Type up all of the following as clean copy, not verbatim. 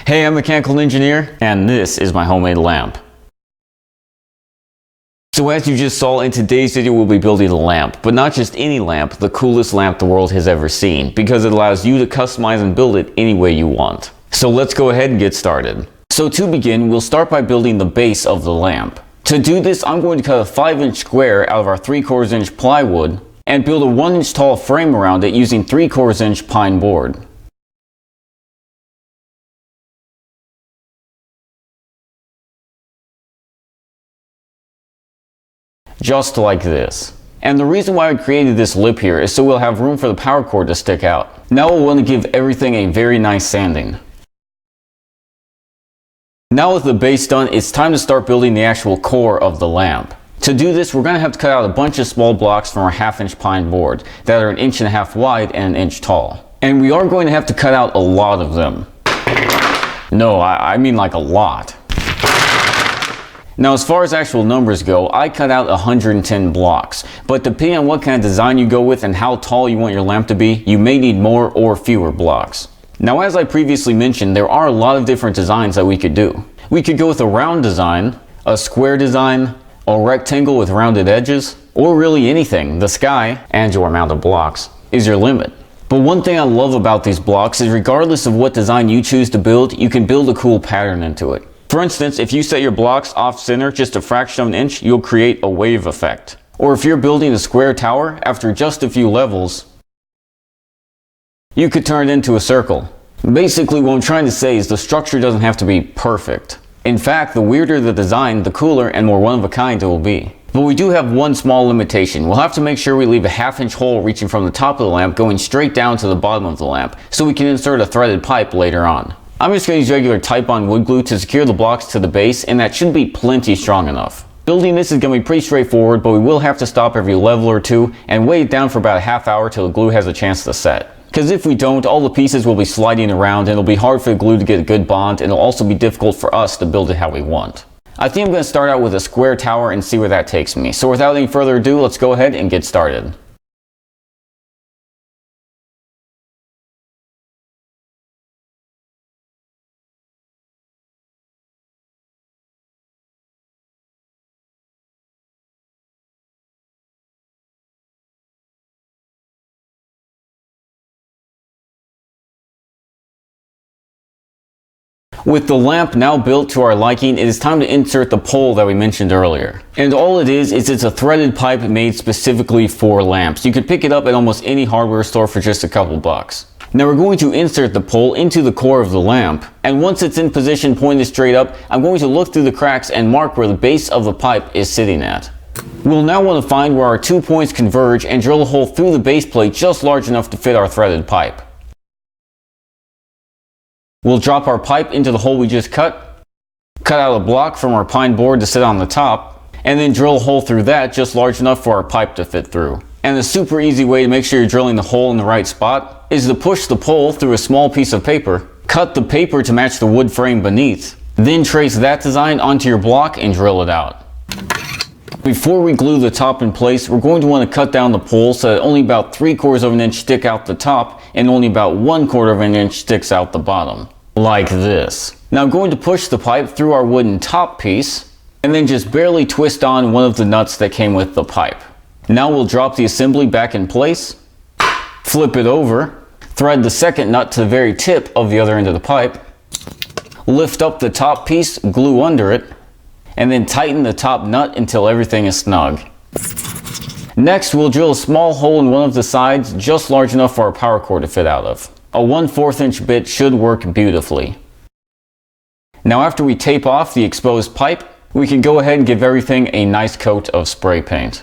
Hey, I'm a mechanical engineer, and this is my homemade lamp. So as you just saw in today's video, we'll be building a lamp, but not just any lamp, the coolest lamp the world has ever seen, because it allows you to customize and build it any way you want. So let's go ahead and get started. So to begin, we'll start by building the base of the lamp. To do this, I'm going to cut a 5-inch square out of our 3/4 inch plywood and build a 1-inch tall frame around it using 3/4 inch pine board. Just like this. And the reason why I created this lip here is so we'll have room for the power cord to stick out. Now we'll want to give everything a very nice sanding. Now with the base done, it's time to start building the actual core of the lamp. To do this, we're going to have to cut out a bunch of small blocks from our 1/2-inch pine board that are 1.5 inches wide and 1 inch tall. And we are going to have to cut out a lot of them. No, I mean like a lot. Now as far as actual numbers go, I cut out 110 blocks, but depending on what kind of design you go with and how tall you want your lamp to be, you may need more or fewer blocks. Now as I previously mentioned, there are a lot of different designs that we could do. We could go with a round design, a square design, a rectangle with rounded edges, or really anything. The sky, and your amount of blocks, is your limit. But one thing I love about these blocks is regardless of what design you choose to build, you can build a cool pattern into it. For instance, if you set your blocks off center just a fraction of an inch, you'll create a wave effect. Or if you're building a square tower, after just a few levels, you could turn it into a circle. Basically, what I'm trying to say is the structure doesn't have to be perfect. In fact, the weirder the design, the cooler and more one-of-a-kind it will be. But we do have one small limitation. We'll have to make sure we leave a 1/2-inch hole reaching from the top of the lamp going straight down to the bottom of the lamp, so we can insert a threaded pipe later on. I'm just going to use regular Type-On wood glue to secure the blocks to the base, and that should be plenty strong enough. Building this is going to be pretty straightforward, but we will have to stop every level or two and weigh it down for about a half hour till the glue has a chance to set. Because if we don't, all the pieces will be sliding around and it'll be hard for the glue to get a good bond, and it'll also be difficult for us to build it how we want. I think I'm going to start out with a square tower and see where that takes me. So without any further ado, let's go ahead and get started. With the lamp now built to our liking, it is time to insert the pole that we mentioned earlier. And all it is it's a threaded pipe made specifically for lamps. You could pick it up at almost any hardware store for just a couple bucks. Now we're going to insert the pole into the core of the lamp, and once it's in position pointed straight up, I'm going to look through the cracks and mark where the base of the pipe is sitting at. We'll now want to find where our 2 points converge and drill a hole through the base plate just large enough to fit our threaded pipe. We'll drop our pipe into the hole we just cut out a block from our pine board to sit on the top, and then drill a hole through that just large enough for our pipe to fit through. And a super easy way to make sure you're drilling the hole in the right spot is to push the pole through a small piece of paper, cut the paper to match the wood frame beneath, then trace that design onto your block and drill it out. Before we glue the top in place, we're going to want to cut down the pole so that only about 3/4 of an inch stick out the top and only about 1/4 of an inch sticks out the bottom. Like this. Now I'm going to push the pipe through our wooden top piece and then just barely twist on one of the nuts that came with the pipe. Now we'll drop the assembly back in place, flip it over, thread the second nut to the very tip of the other end of the pipe, lift up the top piece, glue under it, and then tighten the top nut until everything is snug. Next, we'll drill a small hole in one of the sides just large enough for our power cord to fit out of. A 1/4 inch bit should work beautifully. Now after we tape off the exposed pipe, we can go ahead and give everything a nice coat of spray paint.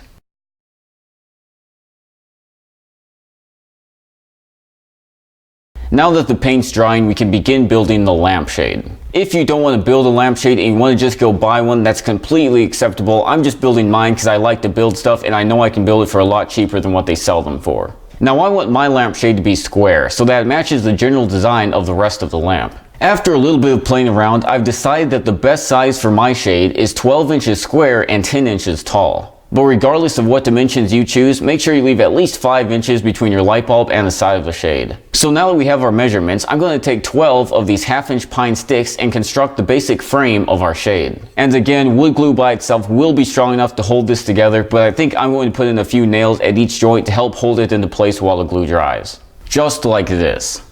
Now that the paint's drying, we can begin building the lampshade. If you don't want to build a lampshade and you want to just go buy one, that's completely acceptable. I'm just building mine because I like to build stuff and I know I can build it for a lot cheaper than what they sell them for. Now I want my lampshade to be square so that it matches the general design of the rest of the lamp. After a little bit of playing around, I've decided that the best size for my shade is 12 inches square and 10 inches tall. But regardless of what dimensions you choose, make sure you leave at least 5 inches between your light bulb and the side of the shade. So now that we have our measurements, I'm going to take 12 of these 1/2-inch pine sticks and construct the basic frame of our shade. And again, wood glue by itself will be strong enough to hold this together, but I think I'm going to put in a few nails at each joint to help hold it into place while the glue dries. Just like this.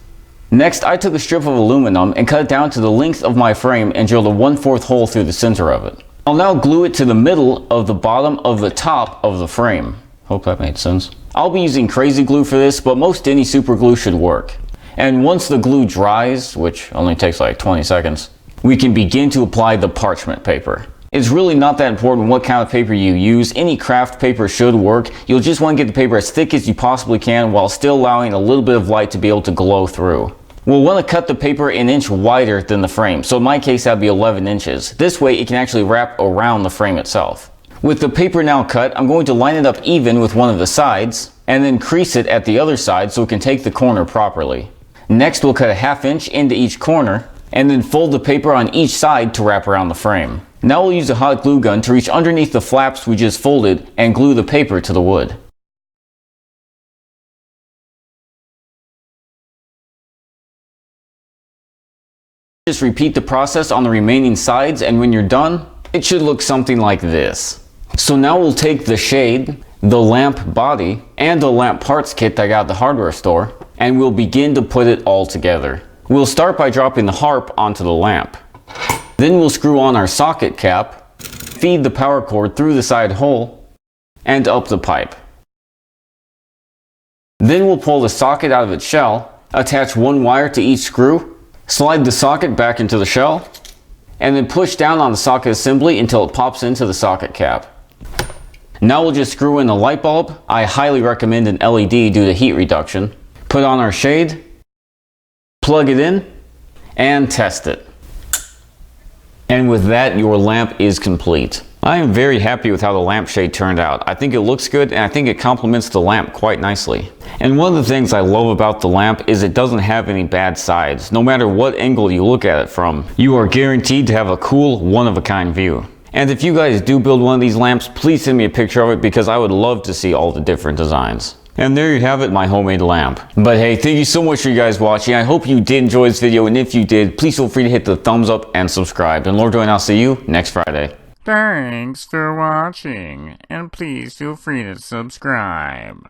Next, I took a strip of aluminum and cut it down to the length of my frame and drilled a 1/4 hole through the center of it. I'll now glue it to the middle of the bottom of the top of the frame. Hope that made sense. I'll be using crazy glue for this, but most any super glue should work. And once the glue dries, which only takes like 20 seconds, we can begin to apply the parchment paper. It's really not that important what kind of paper you use. Any craft paper should work. You'll just want to get the paper as thick as you possibly can while still allowing a little bit of light to be able to glow through. We'll want to cut the paper an inch wider than the frame, so in my case that'd be 11 inches. This way it can actually wrap around the frame itself. With the paper now cut, I'm going to line it up even with one of the sides, and then crease it at the other side so it can take the corner properly. Next we'll cut a 1/2 inch into each corner, and then fold the paper on each side to wrap around the frame. Now we'll use a hot glue gun to reach underneath the flaps we just folded and glue the paper to the wood. Just repeat the process on the remaining sides, and when you're done, it should look something like this. So now we'll take the shade, the lamp body, and the lamp parts kit that I got at the hardware store, and we'll begin to put it all together. We'll start by dropping the harp onto the lamp. Then we'll screw on our socket cap, feed the power cord through the side hole, and up the pipe. Then we'll pull the socket out of its shell, attach one wire to each screw, slide the socket back into the shell, and then push down on the socket assembly until it pops into the socket cap. Now we'll just screw in the light bulb. I highly recommend an LED due to heat reduction. Put on our shade, plug it in, and test it. And with that, your lamp is complete. I am very happy with how the lampshade turned out. I think it looks good, and I think it complements the lamp quite nicely. And one of the things I love about the lamp is it doesn't have any bad sides. No matter what angle you look at it from, you are guaranteed to have a cool, one-of-a-kind view. And if you guys do build one of these lamps, please send me a picture of it because I would love to see all the different designs. And there you have it, my homemade lamp. But hey, thank you so much for you guys watching. I hope you did enjoy this video, and if you did, please feel free to hit the thumbs up and subscribe. And Lord willing, I'll see you next Friday. Thanks for watching, and please feel free to subscribe.